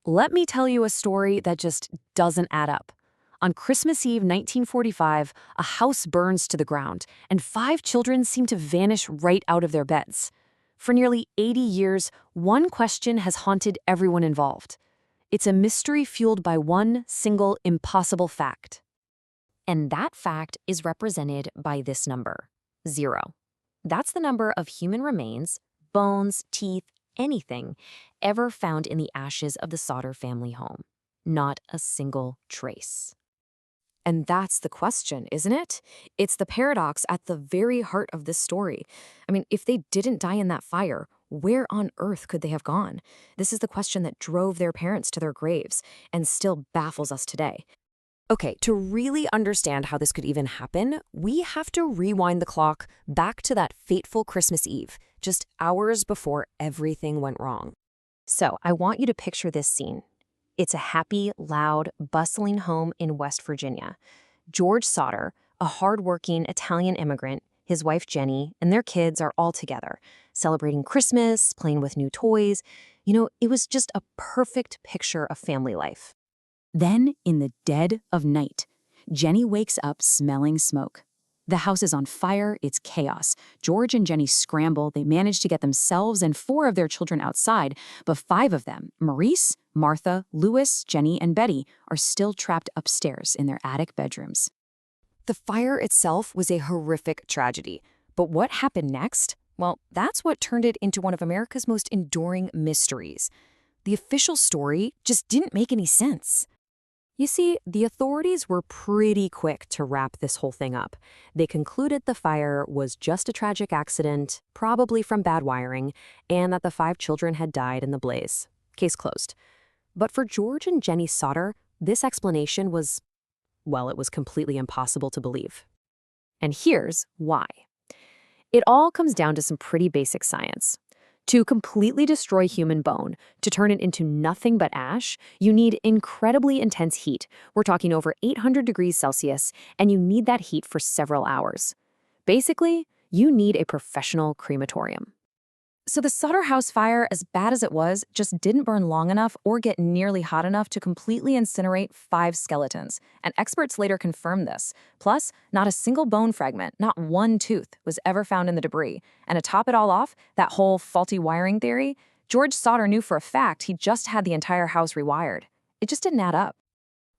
Let me tell you a story that just doesn't add up. On Christmas Eve 1945, a house burns to the ground, and 5 children seem to vanish right out of their beds. For nearly 80 years, one question has haunted everyone involved. It's a mystery fueled by one single impossible fact. And that fact is represented by this number, 0. That's the number of human remains, bones, teeth, anything, ever found in the ashes of the Sauter family home. Not a single trace. And that's the question, isn't it? It's the paradox at the very heart of this story. I mean, if they didn't die in that fire, where on earth could they have gone? This is the question that drove their parents to their graves and still baffles us today. Okay, to really understand how this could even happen, we have to rewind the clock back to that fateful Christmas Eve, just hours before everything went wrong. So I want you to picture this scene. It's a happy, loud, bustling home in West Virginia. George Sauter, a hardworking Italian immigrant, his wife Jenny, and their kids are all together, celebrating Christmas, playing with new toys. It was just a perfect picture of family life. Then, in the dead of night, Jenny wakes up smelling smoke. The house is on fire, it's chaos. George and Jenny scramble, they manage to get themselves and 4 of their children outside, but 5 of them, Maurice, Martha, Louis, Jenny, and Betty, are still trapped upstairs in their attic bedrooms. The fire itself was a horrific tragedy, but what happened next? Well, that's what turned it into one of America's most enduring mysteries. The official story just didn't make any sense. You see, the authorities were pretty quick to wrap this whole thing up. They concluded the fire was just a tragic accident, probably from bad wiring, and that the 5 children had died in the blaze. Case closed. But for George and Jenny Sauter, this explanation was, well, it was completely impossible to believe. And here's why. It all comes down to some pretty basic science. To completely destroy human bone, to turn it into nothing but ash, you need incredibly intense heat. We're talking over 800 degrees Celsius, and you need that heat for several hours. Basically, you need a professional crematorium. So the Sauter house fire, as bad as it was, just didn't burn long enough or get nearly hot enough to completely incinerate 5 skeletons, and experts later confirmed this. Plus, not a single bone fragment, not one tooth, was ever found in the debris. And to top it all off, that whole faulty wiring theory, George Sauter knew for a fact he just had the entire house rewired. It just didn't add up.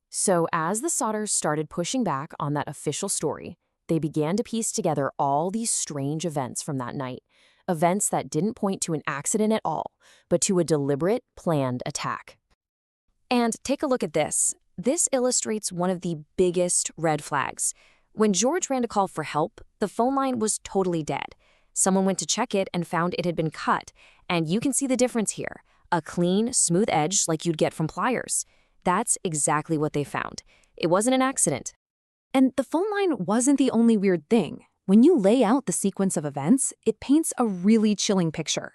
So as the Sauters started pushing back on that official story, they began to piece together all these strange events from that night. Events that didn't point to an accident at all, but to a deliberate, planned attack. And take a look at this. This illustrates one of the biggest red flags. When George ran to call for help, the phone line was totally dead. Someone went to check it and found it had been cut, and you can see the difference here. A clean, smooth edge like you'd get from pliers. That's exactly what they found. It wasn't an accident. And the phone line wasn't the only weird thing. When you lay out the sequence of events, it paints a really chilling picture.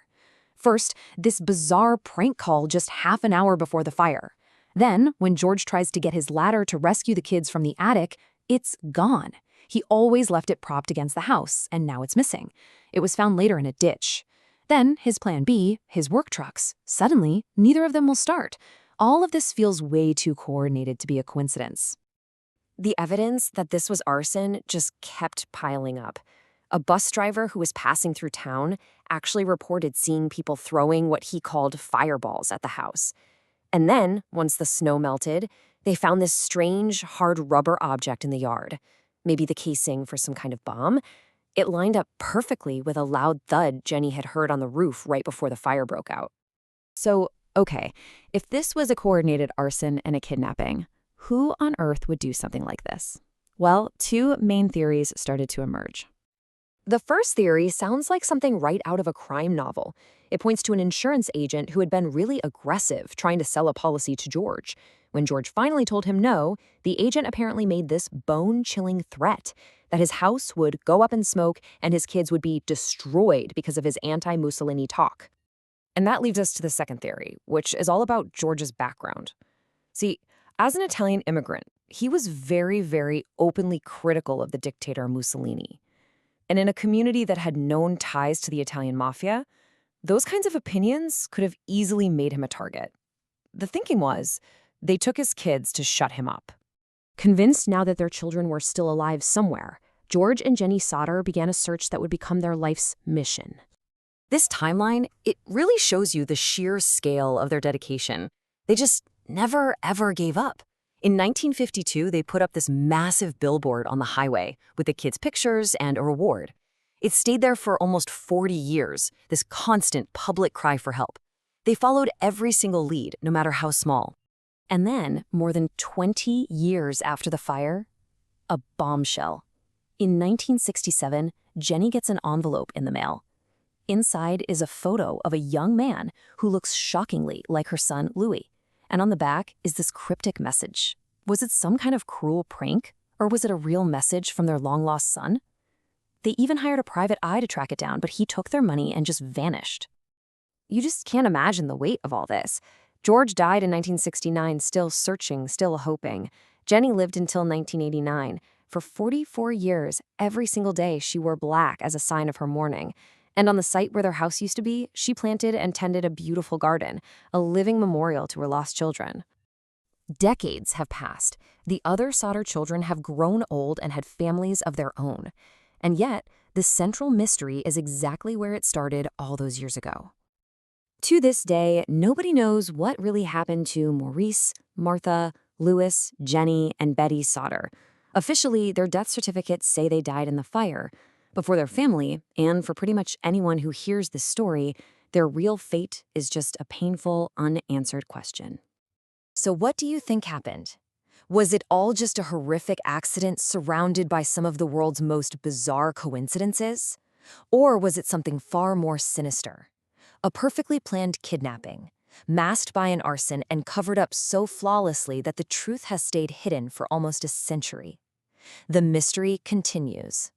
First, this bizarre prank call just half an hour before the fire. Then, when George tries to get his ladder to rescue the kids from the attic, it's gone. He always left it propped against the house, and now it's missing. It was found later in a ditch. Then, his plan B, his work trucks. Suddenly, neither of them will start. All of this feels way too coordinated to be a coincidence. The evidence that this was arson just kept piling up. A bus driver who was passing through town actually reported seeing people throwing what he called fireballs at the house. And then, once the snow melted, they found this strange, hard rubber object in the yard. Maybe the casing for some kind of bomb. It lined up perfectly with a loud thud Jenny had heard on the roof right before the fire broke out. So, okay, if this was a coordinated arson and a kidnapping, who on earth would do something like this? Well, 2 main theories started to emerge. The first theory sounds like something right out of a crime novel. It points to an insurance agent who had been really aggressive trying to sell a policy to George. When George finally told him no, the agent apparently made this bone-chilling threat that his house would go up in smoke and his kids would be destroyed because of his anti-Mussolini talk. And that leads us to the second theory, which is all about George's background. See, as an Italian immigrant, he was very, very openly critical of the dictator Mussolini. And in a community that had known ties to the Italian mafia, those kinds of opinions could have easily made him a target. The thinking was, they took his kids to shut him up. Convinced now that their children were still alive somewhere, George and Jenny Sauter began a search that would become their life's mission. This timeline, it really shows you the sheer scale of their dedication. They just never, ever gave up. In 1952, they put up this massive billboard on the highway with the kids' pictures and a reward. It stayed there for almost 40 years, this constant public cry for help. They followed every single lead, no matter how small. And then, more than 20 years after the fire, a bombshell. In 1967, Jenny gets an envelope in the mail. Inside is a photo of a young man who looks shockingly like her son, Louis. And on the back is this cryptic message. Was it some kind of cruel prank, or was it a real message from their long-lost son? They even hired a private eye to track it down, but he took their money and just vanished. You just can't imagine the weight of all this. George died in 1969, still searching, still hoping. Jenny lived until 1989. For 44 years, every single day she wore black as a sign of her mourning. And on the site where their house used to be, she planted and tended a beautiful garden, a living memorial to her lost children. Decades have passed. The other Sauter children have grown old and had families of their own. And yet, the central mystery is exactly where it started all those years ago. To this day, nobody knows what really happened to Maurice, Martha, Louis, Jenny, and Betty Sauter. Officially, their death certificates say they died in the fire, but for their family, and for pretty much anyone who hears this story, their real fate is just a painful, unanswered question. So what do you think happened? Was it all just a horrific accident surrounded by some of the world's most bizarre coincidences? Or was it something far more sinister? A perfectly planned kidnapping, masked by an arson and covered up so flawlessly that the truth has stayed hidden for almost a century. The mystery continues.